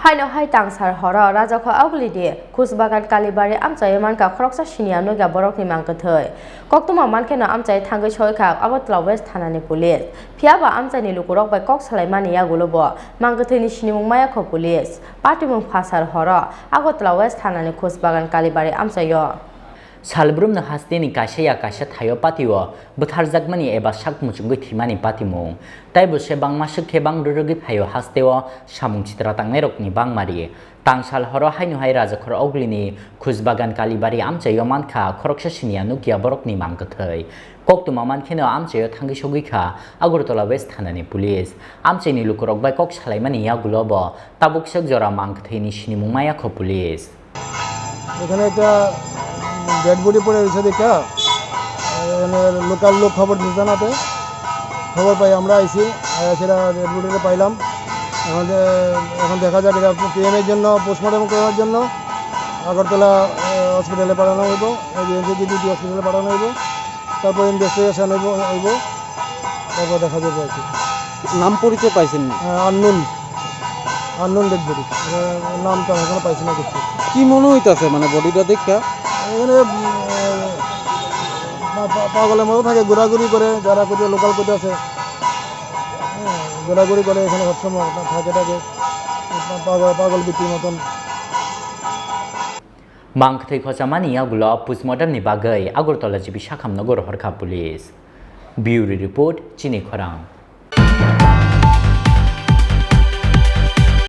Haino hai tangsar hora raja kho aglidi khusbagan kalibari amchai manka khoroksa sinia noga borok ni mangkathai koktuma mankena amchai thangai choikha Agartala West thanani police phiaba amchai ni lukurok bai kok salaimani yagulobo mangkathai ni sinimung maya kho police patimung phasar hora Agartala West thanani khusbagan kalibari amchayo Salbrumna hasdeni kaishaya kaisha thayo patiwo butharjakmani eba sakmuchungoi thimani patimung taibo se bangma sukhe bang rurugi phayo hastewo samung chitra tangnai bangmari tangsal horo hainu hai rajakhor oglini khusbagan kalibari amchayo mankha khoroksa sinia nukia borokni mangkathai koktuma mankheno amchayo thangi sogikha Agartala West thanani police amchaini lukurok bai kok salaimani yagulobo tabuk sok jora mangkathaini sinimung maya kho police এখানে একটা dead body পড়ে রয়েছে দেখা local লোক খবর দিতে জানাতে খবর পাই আমরা আইসি সেটা ডেড বডিটা পাইলাম এখন দেখা যাক এটা পিএমের জন্য পোস্টমর্টম করার জন্য আগরতলা হসপিটালে পাঠানো হইব এনজেডিটি হসপিটালে পাঠানো হইব তারপর ইনভেস্টিগেশন হইব তারপর দেখা যাবে আর কি নাম পরিচয় পাইছেন আননোন ডেড বডি নামটা এখনো পাইছি না কিছু কি মনে হইতাছে মানে বডিটা দেখা এখানে পাগলের মতো থাকে ঘোরাঘুরি করে যারা কোথাও লোকাল কোথাও আছে ঘোরাঘুরি করে এখানে সবসময় থাকে পাগল বিক্রির মতন Mangkathai khochamani yagulo postmortem ni bagai Agartala jibi Sakhamnagar Horkha police Bureau report Chini Khorang